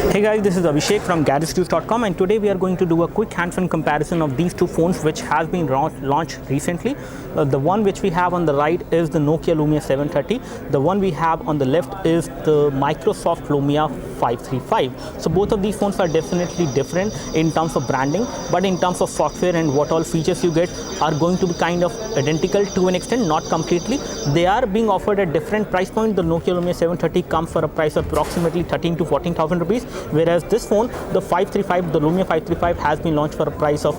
Hey guys, this is Abhishek from gadgetsnews.com, and today we are going to do a quick hands-on comparison of these two phones which has been launched recently. The one which we have on the right is the Nokia Lumia 730. The one we have on the left is the Microsoft Lumia 535. So both of these phones are definitely different in terms of branding, but in terms of software and what all features you get are going to be kind of identical to an extent, not completely. They are being offered at different price point. The Nokia Lumia 730 comes for a price of approximately 13 to 14,000 rupees, whereas this phone, the 535, the Lumia 535, has been launched for a price of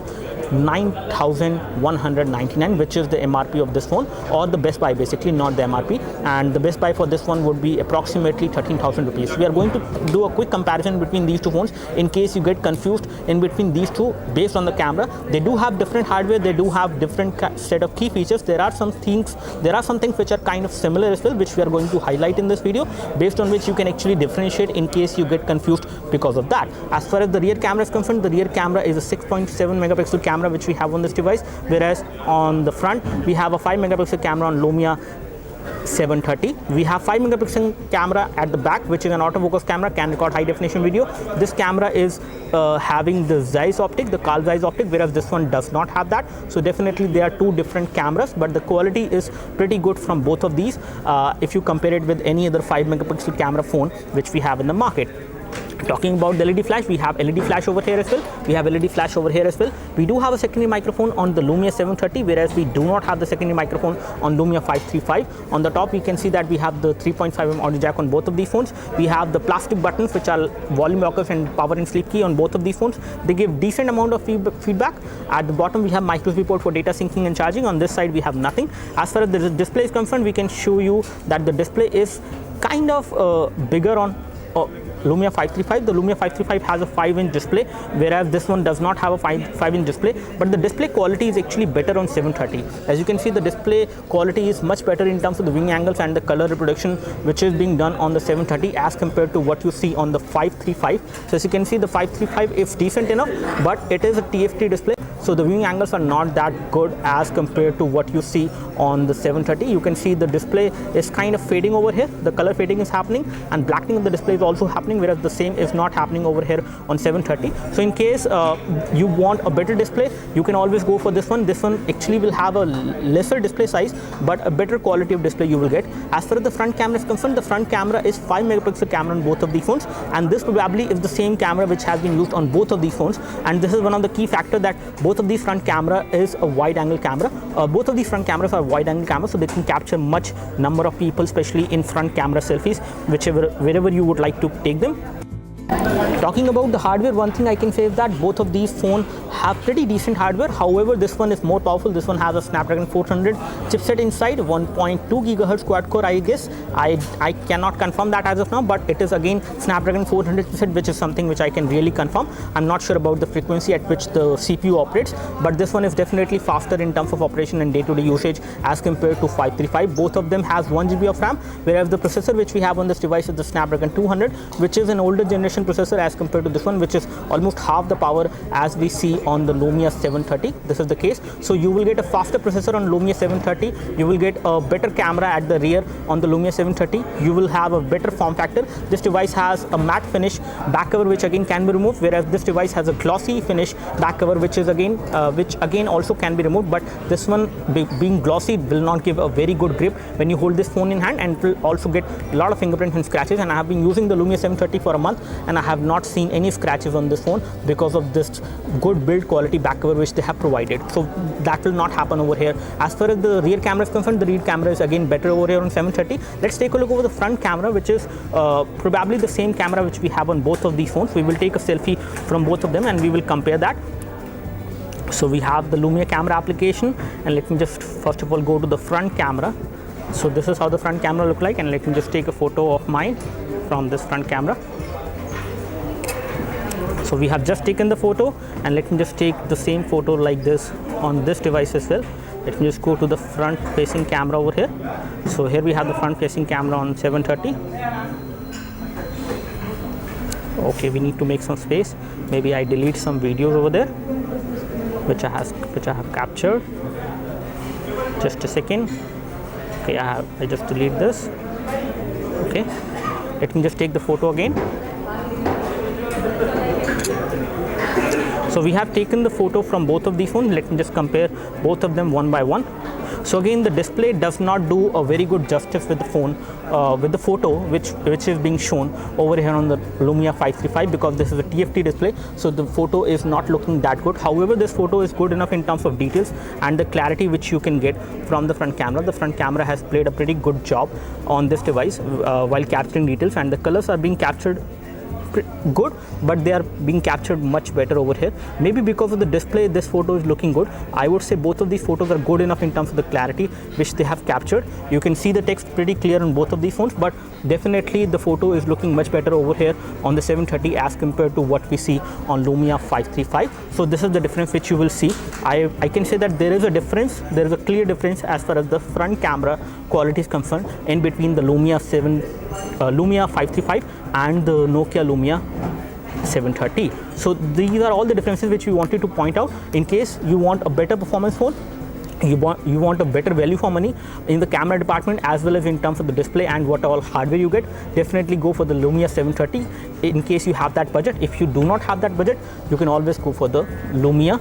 9,199, which is the MRP of this phone, or the best buy, basically, not the MRP. And the best buy for this one would be approximately 13,000 rupees. We are going to do a quick comparison between these two phones in case you get confused in between these two based on the camera. They do have different hardware, they do have different set of key features. There are some things which are kind of similar as well, which we are going to highlight in this video, based on which you can actually differentiate in case you get confused because of that. As far as the rear camera is concerned, the rear camera is a 6.7 megapixel camera which we have on this device, whereas on the front we have a 5 megapixel camera on Lumia 730. We have 5 megapixel camera at the back, which is an autofocus camera, can record high definition video. This camera is having the Zeiss optic, the Carl Zeiss optic, whereas this one does not have that. So definitely they are two different cameras, but the quality is pretty good from both of these if you compare it with any other 5 megapixel camera phone which we have in the market. Talking about the LED flash, we have LED flash over here as well. We have LED flash over here as well. We do have a secondary microphone on the Lumia 730, whereas we do not have the secondary microphone on Lumia 535. On the top, we can see that we have the 3.5mm audio jack on both of these phones. We have the plastic buttons, which are volume rockers and power and sleep key on both of these phones. They give decent amount of feedback. At the bottom, we have micro USB port for data syncing and charging. On this side, we have nothing. As far as the display is concerned, we can show you that the display is kind of bigger on Lumia 535. The Lumia 535 has a 5-inch display, whereas this one does not have a 5-inch display, but the display quality is actually better on 730. As you can see, the display quality is much better in terms of the viewing angles and the color reproduction which is being done on the 730 as compared to what you see on the 535. So as you can see, the 535 is decent enough, but it is a TFT display, so the viewing angles are not that good as compared to what you see on the 730. You can see the display is kind of fading over here. The color fading is happening, and blackening of the display is also happening, whereas the same is not happening over here on 730. So in case you want a better display, you can always go for this one. This one actually will have a lesser display size, but a better quality of display you will get. As far as the front camera is concerned, the front camera is 5 megapixel camera on both of these phones, and this probably is the same camera which has been used on both of these phones. And this is one of the key factors, that both of these front camera is a wide angle camera. Both of these front cameras are wide angle cameras, so they can capture much number of people, especially in front camera selfies, wherever you would like to take them. Talking about the hardware, one thing I can say is that both of these phones have pretty decent hardware. However, this one is more powerful. This one has a Snapdragon 400 chipset inside, 1.2 gigahertz quad core, I guess. I cannot confirm that as of now, but it is again Snapdragon 400 chipset, which is something which I can really confirm. I'm not sure about the frequency at which the CPU operates, but this one is definitely faster in terms of operation and day-to-day usage as compared to 535. Both of them has 1 GB of RAM, whereas the processor which we have on this device is the Snapdragon 200, which is an older generation processor as compared to this one, which is almost half the power as we see on the Lumia 730. This is the case. So you will get a faster processor on Lumia 730. You will get a better camera at the rear on the Lumia 730. You will have a better form factor. This device has a matte finish back cover, which again can be removed, whereas this device has a glossy finish back cover, which again also can be removed. But this one being glossy will not give a very good grip when you hold this phone in hand, and it will also get a lot of fingerprints and scratches. And I have been using the Lumia 730 for a month, and I have not seen any scratches on this phone because of this good build quality back cover which they have provided. So that will not happen over here. As far as the rear camera is concerned, the rear camera is again better over here on 730. Let's take a look over the front camera, which is probably the same camera which we have on both of these phones. We will take a selfie from both of them and we will compare that. So we have the Lumia camera application, and let me just first of all go to the front camera. So this is how the front camera look like, and let me just take a photo of mine from this front camera. So we have just taken the photo, and let me just take the same photo like this on this device as well. Let me just go to the front facing camera over here. So here we have the front facing camera on 730. Okay, we need to make some space. Maybe I delete some videos over there which I have captured. Just a second. Okay, I just delete this. Okay, let me just take the photo again. So we have taken the photo from both of these phones. Let me just compare both of them one by one. So again, the display does not do a very good justice with the phone, with the photo which is being shown over here on the Lumia 535, because this is a TFT display, so the photo is not looking that good. However, this photo is good enough in terms of details and the clarity which you can get from the front camera. The front camera has played a pretty good job on this device while capturing details, and the colors are being captured good, but they are being captured much better over here. Maybe because of the display, this photo is looking good. I would say both of these photos are good enough in terms of the clarity which they have captured. You can see the text pretty clear on both of these phones, but definitely the photo is looking much better over here on the 730 as compared to what we see on Lumia 535. So this is the difference which you will see. I can say that there is a difference, there is a clear difference as far as the front camera quality is concerned in between the Lumia 535 and the Nokia Lumia 730. So these are all the differences which we wanted to point out. In case you want a better performance phone, you want a better value for money in the camera department as well as in terms of the display and what all hardware you get, definitely go for the Lumia 730 in case you have that budget. If you do not have that budget, you can always go for the Lumia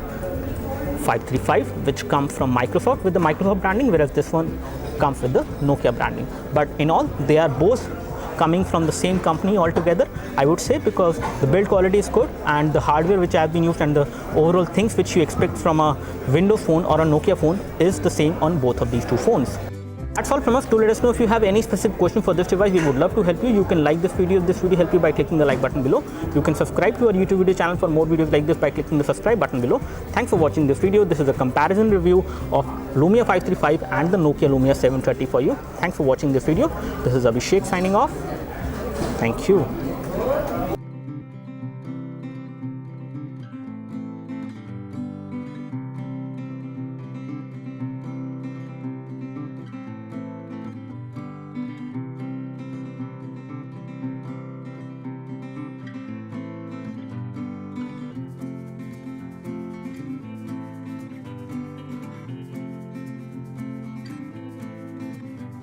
535, which comes from Microsoft with the Microsoft branding, whereas this one comes with the Nokia branding. But in all, they are both coming from the same company altogether, I would say, because the build quality is good and the hardware which has been used and the overall things which you expect from a Windows phone or a Nokia phone is the same on both of these two phones. That's all from us. Do let us know if you have any specific question for this device. We would love to help you. You can like this video if this video helped you by clicking the like button below. You can subscribe to our YouTube video channel for more videos like this by clicking the subscribe button below. Thanks for watching this video. This is a comparison review of Lumia 535 and the Nokia Lumia 730 for you. Thanks for watching this video. This is Abhishek signing off. Thank you.